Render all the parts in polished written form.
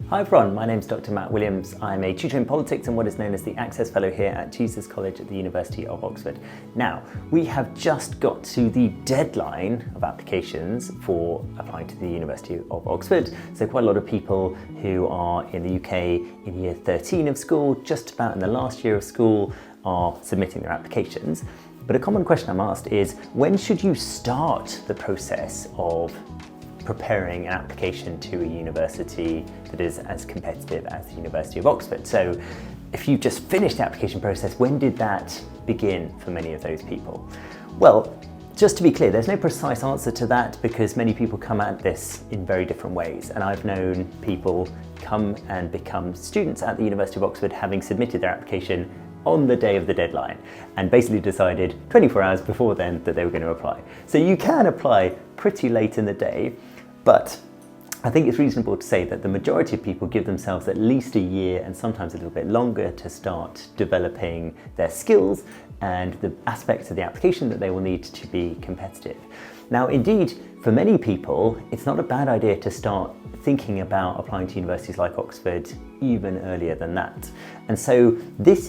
Hi everyone, my name is Dr. Matt Williams. I'm a tutor in politics and what is known as the Access Fellow here at Jesus College at the University of Oxford. Now, we have just got to the deadline of applications for applying to the University of Oxford. So quite a lot of people who are in the UK in year 13 of school, just about in the last year of school, are submitting their applications. But a common question I'm asked is, when should you start the process of preparing an application to a university that is as competitive as the University of Oxford? So if you've just finished the application process, when did that begin for many of those people? Well, just to be clear, there's no precise answer to that because many people come at this in very different ways. And I've known people come and become students at the University of Oxford having submitted their application on the day of the deadline and basically decided 24 hours before then that they were going to apply. So you can apply pretty late in the day, but I think it's reasonable to say that the majority of people give themselves at least a year and sometimes a little bit longer to start developing their skills and the aspects of the application that they will need to be competitive. Now, indeed, for many people, it's not a bad idea to start thinking about applying to universities like Oxford even earlier than that. And so this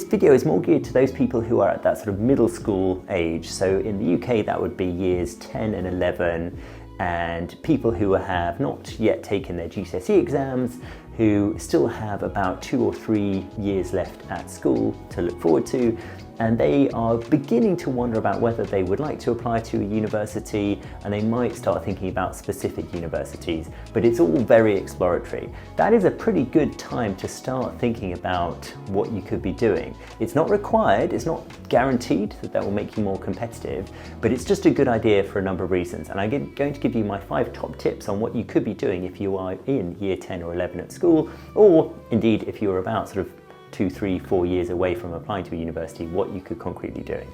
video is more geared to those people who are at that sort of middle school age. So in the UK, that would be years 10 and 11, and people who have not yet taken their GCSE exams, who still have about 2 or 3 years left at school to look forward to, and they are beginning to wonder about whether they would like to apply to a university, and they might start thinking about specific universities, but it's all very exploratory. That is a pretty good time to start thinking about what you could be doing. It's not required, it's not guaranteed that will make you more competitive, but it's just a good idea for a number of reasons. And I'm going to give you my 5 top tips on what you could be doing if you are in year 10 or 11 at school, or indeed if you're about sort of 2, 3, 4 years away from applying to a university, what you could concretely be doing.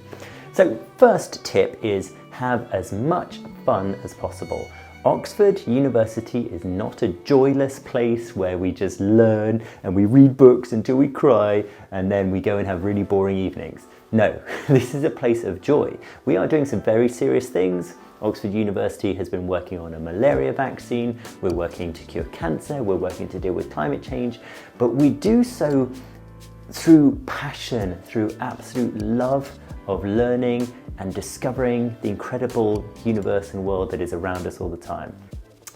So first tip is have as much fun as possible. Oxford University is not a joyless place where we just learn and we read books until we cry and then we go and have really boring evenings. No, this is a place of joy. We are doing some very serious things. Oxford University has been working on a malaria vaccine, we're working to cure cancer, we're working to deal with climate change, but we do so through passion, through absolute love of learning and discovering the incredible universe and world that is around us all the time.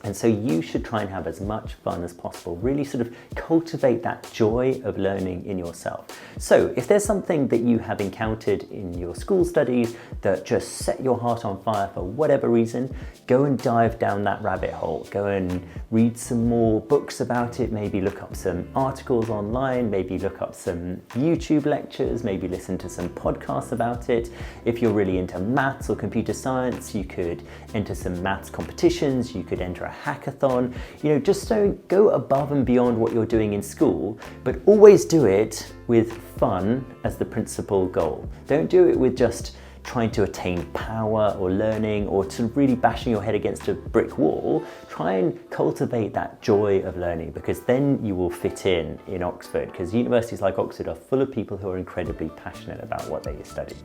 And so you should try and have as much fun as possible, really sort of cultivate that joy of learning in yourself. So if there's something that you have encountered in your school studies that just set your heart on fire for whatever reason, go and dive down that rabbit hole. Go and read some more books about it, maybe look up some articles online, maybe look up some YouTube lectures, maybe listen to some podcasts about it. If you're really into maths or computer science, you could enter some maths competitions, you could enter a hackathon. Just don't go above and beyond what you're doing in school, but always do it with fun as the principal goal. Don't do it with just trying to attain power or learning or to really bashing your head against a brick wall. Try and cultivate that joy of learning, because then you will fit in Oxford, because universities like Oxford are full of people who are incredibly passionate about what they study.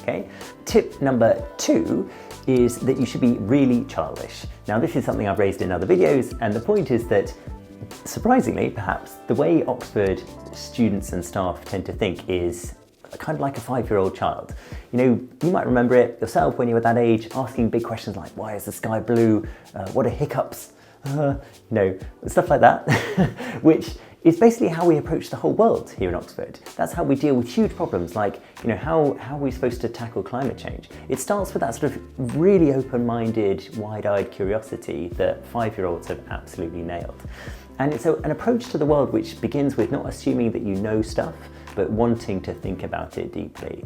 Okay. Tip number 2 is that you should be really childish. Now, this is something I've raised in other videos, and the point is that, surprisingly perhaps, the way Oxford students and staff tend to think is kind of like a 5-year-old child. You might remember it yourself when you were that age, asking big questions like, why is the sky blue? What are hiccups? Stuff like that, which is basically how we approach the whole world here in Oxford. That's how we deal with huge problems like, how are we supposed to tackle climate change? It starts with that sort of really open-minded, wide-eyed curiosity that 5-year-olds have absolutely nailed. And it's an approach to the world which begins with not assuming that you know stuff, but wanting to think about it deeply.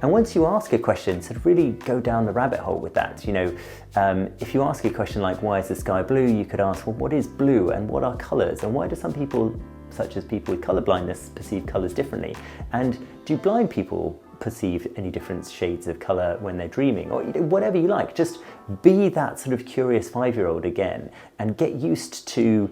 And once you ask a question, sort of really go down the rabbit hole with that. If you ask a question like, why is the sky blue? You could ask, well, what is blue and what are colours? And why do some people, such as people with colour blindness, perceive colours differently? And do blind people perceive any different shades of colour when they're dreaming? Or whatever you like, just be that sort of curious 5-year-old again and get used to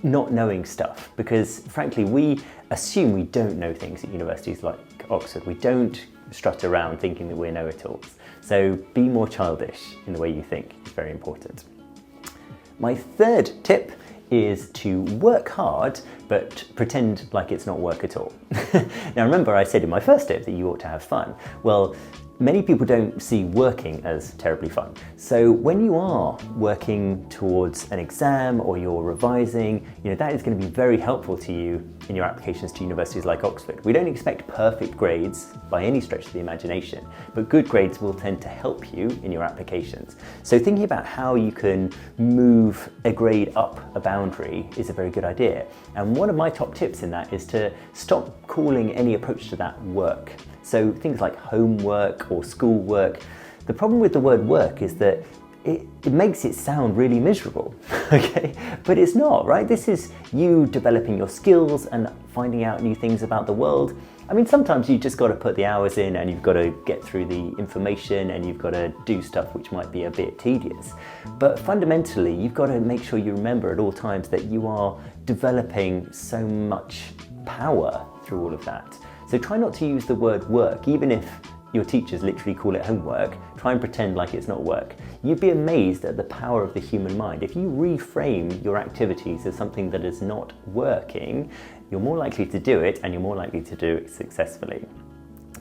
not knowing stuff, because frankly we assume we don't know things at universities like Oxford. We don't strut around thinking that we're know-it-alls. So be more childish in the way you think. It's very important. My third tip is to work hard, but pretend like it's not work at all. Now remember I said in my first tip that you ought to have fun. Well, many people don't see working as terribly fun. So when you are working towards an exam or you're revising, that is going to be very helpful to you in your applications to universities like Oxford. We don't expect perfect grades by any stretch of the imagination, but good grades will tend to help you in your applications. So thinking about how you can move a grade up a boundary is a very good idea. And one of my top tips in that is to stop calling any approach to that work. So things like homework or schoolwork. The problem with the word work is that it makes it sound really miserable, okay? But it's not, right? This is you developing your skills and finding out new things about the world. I mean, sometimes you just got to put the hours in and you've got to get through the information and you've got to do stuff which might be a bit tedious. But fundamentally, you've got to make sure you remember at all times that you are developing so much power through all of that. So try not to use the word work, even if your teachers literally call it homework. Try and pretend like it's not work. You'd be amazed at the power of the human mind. If you reframe your activities as something that is not working, you're more likely to do it and you're more likely to do it successfully.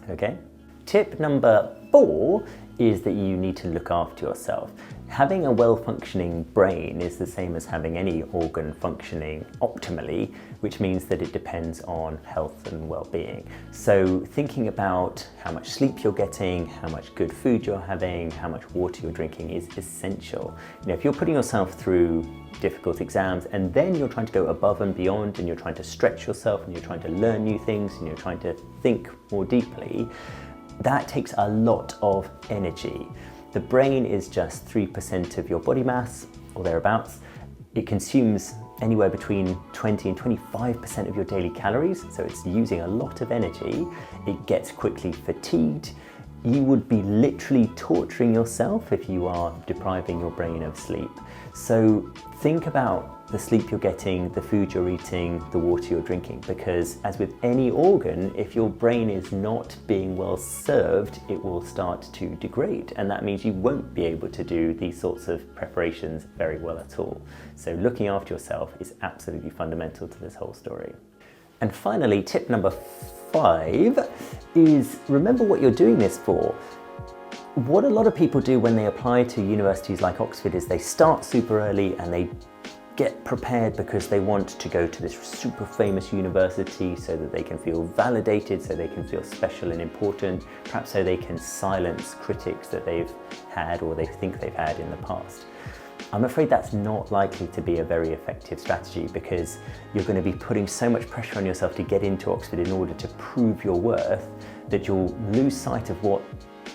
Okay? Tip number 4 is that you need to look after yourself. Having a well-functioning brain is the same as having any organ functioning optimally, which means that it depends on health and well-being. So thinking about how much sleep you're getting, how much good food you're having, how much water you're drinking is essential. If you're putting yourself through difficult exams and then you're trying to go above and beyond and you're trying to stretch yourself and you're trying to learn new things and you're trying to think more deeply, that takes a lot of energy. The brain is just 3% of your body mass or thereabouts. It consumes anywhere between 20 and 25% of your daily calories, so it's using a lot of energy. It gets quickly fatigued. You would be literally torturing yourself if you are depriving your brain of sleep. So think about the sleep you're getting, the food you're eating, the water you're drinking, because as with any organ, if your brain is not being well served, it will start to degrade, and that means you won't be able to do these sorts of preparations very well at all. So looking after yourself is absolutely fundamental to this whole story. And finally, tip number 5 is remember what you're doing this for. What a lot of people do when they apply to universities like Oxford is they start super early and they get prepared because they want to go to this super famous university so that they can feel validated, so they can feel special and important, perhaps so they can silence critics that they've had or they think they've had in the past. I'm afraid that's not likely to be a very effective strategy because you're going to be putting so much pressure on yourself to get into Oxford in order to prove your worth that you'll lose sight of what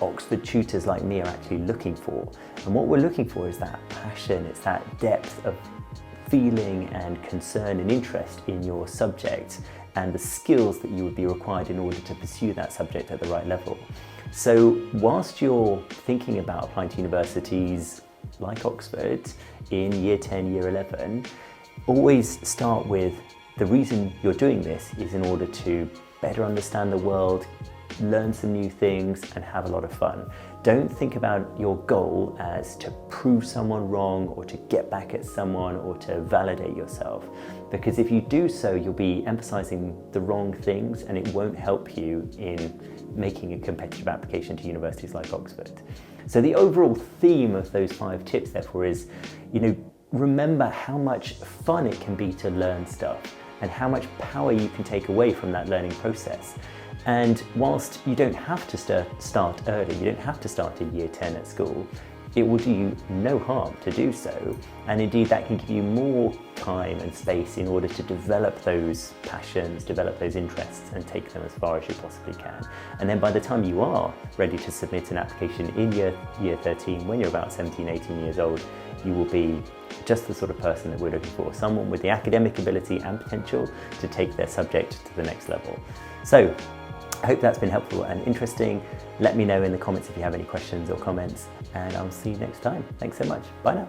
Oxford tutors like me are actually looking for. And what we're looking for is that passion, it's that depth of feeling and concern and interest in your subject and the skills that you would be required in order to pursue that subject at the right level. So whilst you're thinking about applying to universities like Oxford in year 10, year 11, always start with the reason you're doing this is in order to better understand the world, learn some new things and have a lot of fun. Don't think about your goal as to prove someone wrong or to get back at someone or to validate yourself, because if you do so, you'll be emphasizing the wrong things and it won't help you in making a competitive application to universities like Oxford. So the overall theme of those 5 tips therefore is, remember how much fun it can be to learn stuff and how much power you can take away from that learning process. And whilst you don't have to start early, you don't have to start in year 10 at school, it will do you no harm to do so. And indeed that can give you more time and space in order to develop those passions, develop those interests and take them as far as you possibly can. And then by the time you are ready to submit an application in year 13, when you're about 17, 18 years old, you will be just the sort of person that we're looking for, someone with the academic ability and potential to take their subject to the next level. So I hope that's been helpful and interesting. Let me know in the comments if you have any questions or comments, and I'll see you next time. Thanks so much. Bye now.